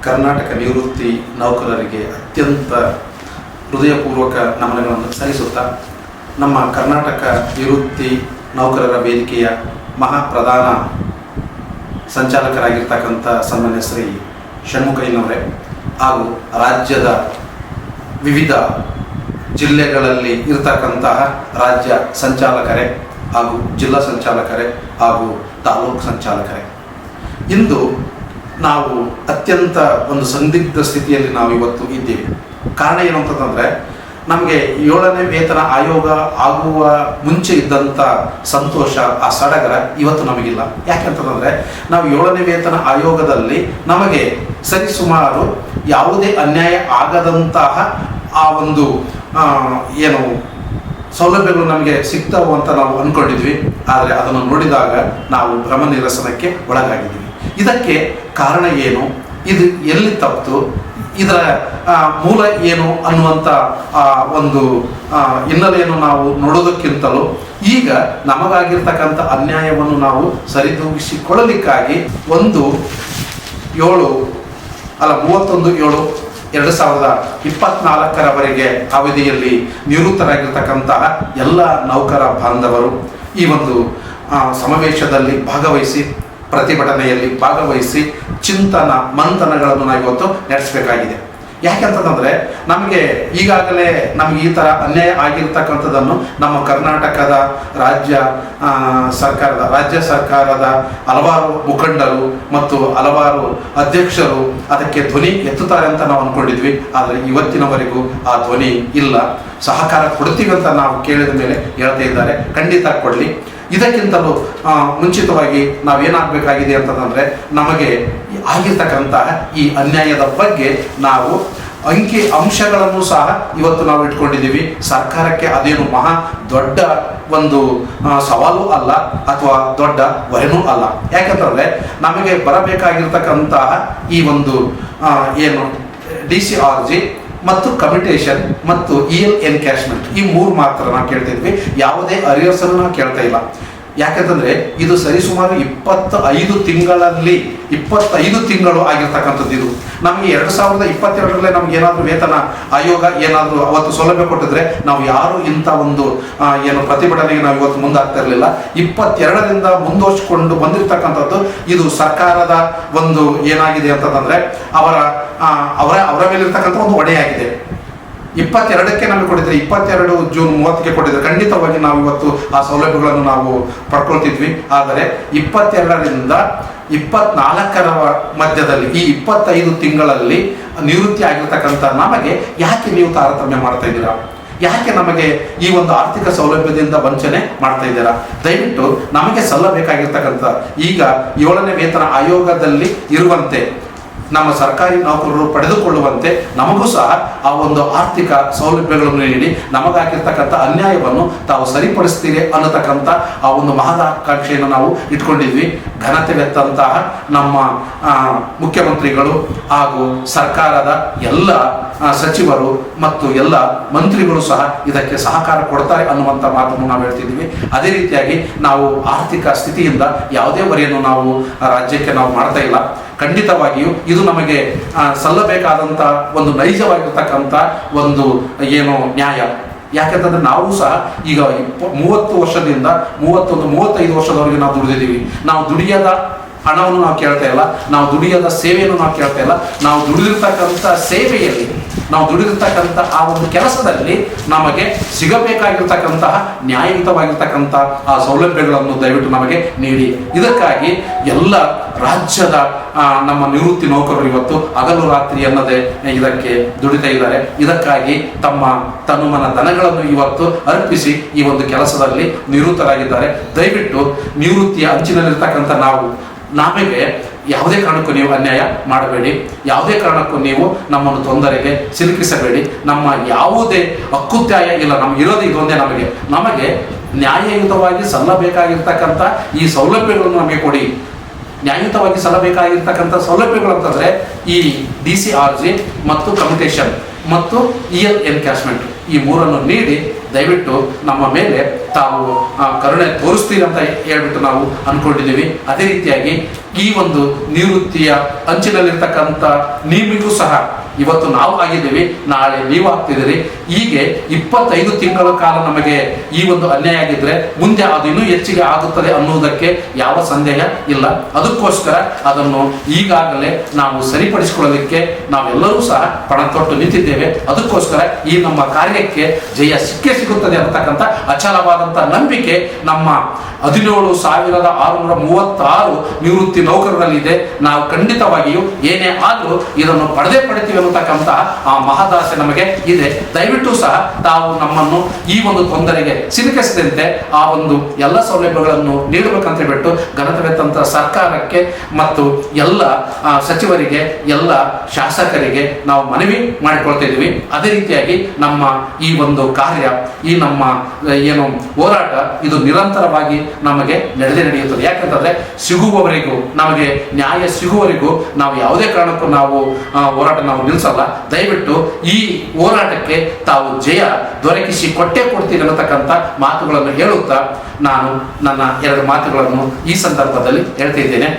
ಕರ್ನಾಟಕ ನಿವೃತ್ತಿ ನೌಕರರಿಗೆ ಅತ್ಯಂತ ಹೃದಯಪೂರ್ವಕ ನಮನಗಳನ್ನು ಸಲ್ಲಿಸುತ್ತಾ ನಮ್ಮ ಕರ್ನಾಟಕ ನಿವೃತ್ತಿ ನೌಕರರ ವೇದಿಕೆಯ ಮಹಾಪ್ರಧಾನ ಸಂಚಾಲಕರಾಗಿರ್ತಕ್ಕಂಥ ಸನ್ಮಾನ್ಯ ಶ್ರೀ ಷಣ್ಮುಖಯ್ಯನವರೇ ಹಾಗೂ ರಾಜ್ಯದ ವಿವಿಧ ಜಿಲ್ಲೆಗಳಲ್ಲಿ ಇರತಕ್ಕಂತಹ ರಾಜ್ಯ ಸಂಚಾಲಕರೇ ಹಾಗೂ ಜಿಲ್ಲಾ ಸಂಚಾಲಕರೇ ಹಾಗೂ ತಾಲೂಕು ಸಂಚಾಲಕರೇ, ಇಂದು ನಾವು ಅತ್ಯಂತ ಒಂದು ಸಂದಿಗ್ಧ ಸ್ಥಿತಿಯಲ್ಲಿ ನಾವು ಇವತ್ತು ಇದ್ದೀವಿ. ಕಾರಣ ಏನು ಅಂತಂದರೆ, ನಮಗೆ 7ನೇ ವೇತನ ಆಯೋಗ ಆಗುವ ಮುಂಚೆ ಇದ್ದಂಥ ಸಂತೋಷ, ಆ ಸಡಗರ ಇವತ್ತು ನಮಗಿಲ್ಲ. ಯಾಕೆಂತಂದರೆ ನಾವು 7ನೇ ವೇತನ ಆಯೋಗದಲ್ಲಿ ನಮಗೆ ಸರಿಸುಮಾರು ಯಾವುದೇ ಅನ್ಯಾಯ ಆಗದಂತಹ ಆ ಒಂದು ಏನು ಸೌಲಭ್ಯಗಳು ನಮಗೆ ಸಿಗ್ತಾವು ಅಂತ ನಾವು ಅಂದ್ಕೊಂಡಿದ್ವಿ. ಆದರೆ ಅದನ್ನು ನೋಡಿದಾಗ ನಾವು ಭ್ರಮ ನಿರಸನಕ್ಕೆ ಒಳಗಾಗಿದ್ದೀವಿ. ಇದಕ್ಕೆ ಕಾರಣ ಏನು, ಇದು ಎಲ್ಲಿ ತಪ್ಪಿತು, ಇದರ ಮೂಲ ಏನು ಅನ್ನುವಂಥ ಒಂದು ಹಿನ್ನೆಲೆಯನ್ನು ನಾವು ನೋಡೋದಕ್ಕಿಂತಲೂ ಈಗ ನಮಗಾಗಿರ್ತಕ್ಕಂಥ ಅನ್ಯಾಯವನ್ನು ನಾವು ಸರಿದೂಗಿಸಿಕೊಳ್ಳಲಿಕ್ಕಾಗಿ 31/7/2024 ಅವಧಿಯಲ್ಲಿ ನಿವೃತ್ತರಾಗಿರ್ತಕ್ಕಂತಹ ಎಲ್ಲ ನೌಕರ ಬಾಂಧವರು ಈ ಒಂದು ಸಮಾವೇಶದಲ್ಲಿ ಭಾಗವಹಿಸಿ, ಪ್ರತಿಭಟನೆಯಲ್ಲಿ ಭಾಗವಹಿಸಿ ಚಿಂತನ ಮಂಥನಗಳನ್ನು ನಾವು ಇವತ್ತು ನಡೆಸಬೇಕಾಗಿದೆ. ಯಾಕೆಂತಂದರೆ ನಮಗೆ ಈಗಾಗಲೇ ನಮಗೆ ಈ ಥರ ಅನ್ಯಾಯ ಆಗಿರ್ತಕ್ಕಂಥದ್ದನ್ನು ನಮ್ಮ ಕರ್ನಾಟಕದ ರಾಜ್ಯ ಸರ್ಕಾರದ ಹಲವಾರು ಮುಖಂಡರು ಮತ್ತು ಹಲವಾರು ಅಧ್ಯಕ್ಷರು ಅದಕ್ಕೆ ಧ್ವನಿ ಎತ್ತುತ್ತಾರೆ ಅಂತ ನಾವು ಅಂದ್ಕೊಂಡಿದ್ವಿ. ಆದರೆ ಇವತ್ತಿನವರೆಗೂ ಆ ಧ್ವನಿ ಇಲ್ಲ. ಸಹಕಾರ ಕೊಡ್ತೀವಿ ಅಂತ ನಾವು ಕೇಳಿದ ಮೇಲೆ ಹೇಳ್ತಾ ಇದ್ದಾರೆ. ಖಂಡಿತ ಕೊಡಲಿ. ಇದಕ್ಕಿಂತಲೂ ಮುಂಚಿತವಾಗಿ ನಾವೇನಾಗಬೇಕಾಗಿದೆ ಅಂತಂದರೆ, ನಮಗೆ ಆಗಿರ್ತಕ್ಕಂತಹ ಈ ಅನ್ಯಾಯದ ಬಗ್ಗೆ ನಾವು ಅಂಕಿ ಅಂಶಗಳನ್ನು ಸಹ ಇವತ್ತು ನಾವು ಇಟ್ಕೊಂಡಿದ್ದೀವಿ. ಸರ್ಕಾರಕ್ಕೆ ಅದೇನು ಮಹಾ ದೊಡ್ಡ ಒಂದು ಸವಾಲು ಅಲ್ಲ ಅಥವಾ ದೊಡ್ಡ ಹೊರೆನೂ ಅಲ್ಲ. ಯಾಕಂತಂದರೆ ನಮಗೆ ಬರಬೇಕಾಗಿರ್ತಕ್ಕಂತಹ ಈ ಒಂದು ಏನು DCRG ಮತ್ತು ಕಮ್ಯುಟೇಷನ್ ಮತ್ತು EL ಎನ್ಕ್ಯಾಶ್ಮೆಂಟ್, ಈ 3 ಮಾತ್ರ ನಾವು ಕೇಳ್ತಿದ್ವಿ. ಯಾವುದೇ ಅರಿಯರ್ಸನ್ನು ನಾವು ಕೇಳ್ತಾ ಇಲ್ಲ. ಯಾಕೆಂತಂದರೆ ಇದು ಸರಿಸುಮಾರು 25 ತಿಂಗಳು ಆಗಿರ್ತಕ್ಕಂಥದ್ದು. ಇದು ನಮಗೆ 2022 ನಮ್ಗೆ ಏನಾದರೂ ವೇತನ ಆಯೋಗ ಏನಾದರೂ ಅವತ್ತು ಸೌಲಭ್ಯ ಕೊಟ್ಟಿದ್ರೆ ನಾವು ಯಾರು ಇಂಥ ಒಂದು ಏನು ಪ್ರತಿಭಟನೆಗೆ ನಾವು ಇವತ್ತು ಮುಂದಾಗ್ತಾ ಇರಲಿಲ್ಲ. 22ರಿಂದ ಮುಂದುವರಿಸಿಕೊಂಡು ಬಂದಿರತಕ್ಕಂಥದ್ದು ಇದು ಸರ್ಕಾರದ ಒಂದು ಏನಾಗಿದೆ ಅಂತಂದರೆ ಅವರ ಮೇಲಿರ್ತಕ್ಕಂಥ ಒಂದು ಹೊಣೆಯಾಗಿದೆ. 22ಕ್ಕೆ ನಮಗೆ ಕೊಟ್ಟಿದ್ರೆ, 22 ಜೂನ್ 30ಕ್ಕೆ ಕೊಟ್ಟಿದ್ರೆ ಖಂಡಿತವಾಗಿ ನಾವು ಇವತ್ತು ಆ ಸೌಲಭ್ಯಗಳನ್ನು ನಾವು ಪಡ್ಕೊಳ್ತಿದ್ವಿ. ಆದರೆ 22ರಿಂದ 24ರ ಮಧ್ಯದಲ್ಲಿ ಈ 25 ತಿಂಗಳಲ್ಲಿ ನಿವೃತ್ತಿ ಆಗಿರ್ತಕ್ಕಂಥ ನಮಗೆ ಯಾಕೆ ನೀವು ತಾರತಮ್ಯ ಮಾಡ್ತಾ ಇದ್ದೀರಾ? ಯಾಕೆ ನಮಗೆ ಈ ಒಂದು ಆರ್ಥಿಕ ಸೌಲಭ್ಯದಿಂದ ವಂಚನೆ ಮಾಡ್ತಾ ಇದ್ದೀರಾ? ದಯವಿಟ್ಟು ನಮಗೆ ಸಲ್ಲಬೇಕಾಗಿರ್ತಕ್ಕಂಥ ಈಗ 7ನೇ ವೇತನ ಆಯೋಗದಲ್ಲಿ ಇರುವಂತೆ ನಮ್ಮ ಸರ್ಕಾರಿ ನೌಕರರು ಪಡೆದುಕೊಳ್ಳುವಂತೆ ನಮಗೂ ಸಹ ಆ ಒಂದು ಆರ್ಥಿಕ ಸೌಲಭ್ಯಗಳನ್ನು ನೀಡಿ ನಮಗಾಗಿರ್ತಕ್ಕಂಥ ಅನ್ಯಾಯವನ್ನು ತಾವು ಸರಿಪಡಿಸ್ತೀರಿ ಅನ್ನತಕ್ಕಂಥ ಆ ಒಂದು ಮಹದಾಕಾಂಕ್ಷೆಯನ್ನು ನಾವು ಇಟ್ಕೊಂಡಿದ್ವಿ. ಘನತೆವೆತ್ತಂತಹ ನಮ್ಮ ಮುಖ್ಯಮಂತ್ರಿಗಳು ಹಾಗೂ ಸರ್ಕಾರದ ಎಲ್ಲ ಸಚಿವರು ಮತ್ತು ಎಲ್ಲ ಮಂತ್ರಿಗಳು ಸಹ ಇದಕ್ಕೆ ಸಹಕಾರ ಕೊಡ್ತಾರೆ ಅನ್ನುವಂಥ ಮಾತನ್ನು ನಾವು ಹೇಳ್ತಿದ್ದೀವಿ. ಅದೇ ರೀತಿಯಾಗಿ ನಾವು ಆರ್ಥಿಕ ಸ್ಥಿತಿಯಿಂದ ಯಾವುದೇ ಹೊರೆಯನ್ನು ನಾವು ರಾಜ್ಯಕ್ಕೆ ನಾವು ಮಾಡ್ತಾ ಇಲ್ಲ. ಖಂಡಿತವಾಗಿಯೂ ಇದು ನಮಗೆ ಸಲ್ಲಬೇಕಾದಂಥ ಒಂದು ನೈಜವಾಗಿರ್ತಕ್ಕಂಥ ಒಂದು ಏನು ನ್ಯಾಯ. ಯಾಕೆಂತಂದ್ರೆ ನಾವು ಸಹ ಈಗ 30 ವರ್ಷದಿಂದ 35 ವರ್ಷದವರೆಗೆ ನಾವು ದುಡಿದಿದ್ದೀವಿ. ನಾವು ದುಡಿಯದ ಹಣವನ್ನು ನಾವು ಕೇಳ್ತಾ ಇಲ್ಲ, ನಾವು ದುಡಿಯದ ಸೇವೆಯನ್ನು ನಾವು ಕೇಳ್ತಾ ಇಲ್ಲ. ನಾವು ದುಡಿದಿರ್ತಕ್ಕಂಥ ಸೇವೆಯಲ್ಲಿ, ನಾವು ದುಡಿದಿರ್ತಕ್ಕಂಥ ಆ ಒಂದು ಕೆಲಸದಲ್ಲಿ ನಮಗೆ ಸಿಗಬೇಕಾಗಿರ್ತಕ್ಕಂತಹ ನ್ಯಾಯಯುತವಾಗಿರ್ತಕ್ಕಂಥ ಆ ಸೌಲಭ್ಯಗಳನ್ನು ದಯವಿಟ್ಟು ನಮಗೆ ನೀಡಿ. ಇದಕ್ಕಾಗಿ ಎಲ್ಲ ರಾಜ್ಯದ ನಮ್ಮ ನಿವೃತ್ತಿ ನೌಕರರು ಇವತ್ತು ಹಗಲು ರಾತ್ರಿ ಅನ್ನದೇ ಇದಕ್ಕೆ ದುಡಿತಾ ಇದ್ದಾರೆ. ಇದಕ್ಕಾಗಿ ತಮ್ಮ ತನುಮನ ಧನಗಳನ್ನು ಇವತ್ತು ಅರ್ಪಿಸಿ ಈ ಒಂದು ಕೆಲಸದಲ್ಲಿ ನಿವೃತ್ತರಾಗಿದ್ದಾರೆ. ದಯವಿಟ್ಟು ನಿವೃತ್ತಿಯ ಅಂಚಿನಲ್ಲಿರ್ತಕ್ಕಂಥ ನಮಗೆ ಯಾವುದೇ ಕಾರಣಕ್ಕೂ ನೀವು ಅನ್ಯಾಯ ಮಾಡಬೇಡಿ. ಯಾವುದೇ ಕಾರಣಕ್ಕೂ ನೀವು ನಮ್ಮನ್ನು ತೊಂದರೆಗೆ ಸಿಲುಕಿಸಬೇಡಿ. ನಮ್ಮ ಯಾವುದೇ ಹಕ್ಕುತ್ಯಾಯ ಇಲ್ಲ. ನಮ್ಗೆ ಇರೋದು ಇದೊಂದೇ. ನಮಗೆ ನ್ಯಾಯಯುತವಾಗಿ ಸಲ್ಲಬೇಕಾಗಿರ್ತಕ್ಕಂಥ ಈ ಸೌಲಭ್ಯಗಳನ್ನು ನಮಗೆ ಕೊಡಿ. ನ್ಯಾಯಯುತವಾಗಿ ಸಲ್ಲಬೇಕಾಗಿರ್ತಕ್ಕಂಥ ಸೌಲಭ್ಯಗಳು ಅಂತಂದರೆ ಈ DCRG ಮತ್ತು ಕಮ್ಯುಟೇಷನ್ ಮತ್ತು EL ಎನ್ಕ್ಯಾಶ್ಮೆಂಟ್, ಈ 3 ನೀಡಿ ದಯವಿಟ್ಟು ನಮ್ಮ ಮೇಲೆ ತಾವು ಕರುಣೆ ತೋರಿಸ್ತೀರಿ ಅಂತ ಹೇಳ್ಬಿಟ್ಟು ನಾವು ಅನ್ಕೊಂಡಿದ್ದೀವಿ. ಅದೇ ರೀತಿಯಾಗಿ ಈ ಒಂದು ನಿವೃತ್ತಿಯ ಅಂಚಿನಲ್ಲಿರ್ತಕ್ಕಂಥ ನಿಮಗೂ ಸಹ ಇವತ್ತು ನಾವು ಆಗಿದ್ದೀವಿ, ನಾಳೆ ನೀವು ಆಗ್ತಿದ್ದೀರಿ. ಹೀಗೆ 25 ತಿಂಗಳ ಕಾಲ ನಮಗೆ ಈ ಒಂದು ಅನ್ಯಾಯ ಆಗಿದ್ರೆ ಮುಂದೆ ಅದು ಇನ್ನೂ ಹೆಚ್ಚಿಗೆ ಆಗುತ್ತದೆ ಅನ್ನುವುದಕ್ಕೆ ಯಾವ ಸಂದೇಹ ಇಲ್ಲ. ಅದಕ್ಕೋಸ್ಕರ ಅದನ್ನು ಈಗಾಗಲೇ ನಾವು ಸರಿಪಡಿಸಿಕೊಳ್ಳಲಿಕ್ಕೆ ನಾವೆಲ್ಲರೂ ಸಹ ಪಣ ತೊಟ್ಟು ನಿಂತಿದ್ದೇವೆ. ಅದಕ್ಕೋಸ್ಕರ ಈ ನಮ್ಮ ಕಾರ್ಯಕ್ಕೆ ಜಯ ಸಿಕ್ಕೇ ಸಿಗುತ್ತದೆ ಅನ್ನತಕ್ಕಂಥ ಅಚಲವಾದಂಥ ನಂಬಿಕೆ ನಮ್ಮ 17,636 ನಿವೃತ್ತಿ ನೌಕರರಲ್ಲಿದೆ. ನಾವು ಖಂಡಿತವಾಗಿಯೂ ಏನೇ ಆದರೂ ಇದನ್ನು ಪಡೆದೇ ಅನ್ನತಕ್ಕಂಥ ಆ ಮಹದಾಸೆ ನಮಗೆ ಇದೆ. ದಯವಿಟ್ಟು ಸಹ ತಾವು ನಮ್ಮನ್ನು ಈ ಒಂದು ತೊಂದರೆಗೆ ಸಿಲುಕಿಸದಂತೆ ಆ ಒಂದು ಎಲ್ಲ ಸೌಲಭ್ಯಗಳನ್ನು ನೀಡಬೇಕಂತ ಹೇಳ್ಬಿಟ್ಟು ಘನತೆವೆತ್ತಂತ ಸರ್ಕಾರಕ್ಕೆ ಮತ್ತು ಎಲ್ಲ ಸಚಿವರಿಗೆ, ಎಲ್ಲ ಶಾಸಕರಿಗೆ ನಾವು ಮನವಿ ಮಾಡಿಕೊಳ್ತಾ ಇದ್ದೀವಿ. ಅದೇ ರೀತಿಯಾಗಿ ನಮ್ಮ ಈ ಒಂದು ಕಾರ್ಯ, ಈ ನಮ್ಮ ಏನು ಹೋರಾಟ ಇದು ನಿರಂತರವಾಗಿ ನಮಗೆ ನಡೆಯುತ್ತದೆ. ಯಾಕಂತಂದ್ರೆ ಸಿಗುವವರೆಗೂ, ನಮಗೆ ನ್ಯಾಯ ಸಿಗುವವರೆಗೂ ನಾವು ಯಾವುದೇ ಕಾರಣಕ್ಕೂ ನಾವು ಹೋರಾಟ ನಾವು ನಿಲ್ಲಿಸಲ್ಲ. ದಯವಿಟ್ಟು ಈ ಹೋರಾಟಕ್ಕೆ ತಾವು ಜಯ ದೊರಕಿಸಿ ಕೊಟ್ಟೇ ಕೊಡ್ತೀನಿ ಅನ್ನತಕ್ಕಂಥ ಮಾತುಗಳನ್ನು ಹೇಳುತ್ತಾ ನಾನು ನನ್ನ 2 ಮಾತುಗಳನ್ನು ಈ ಸಂದರ್ಭದಲ್ಲಿ ಹೇಳ್ತಾ ಇದ್ದೇನೆ.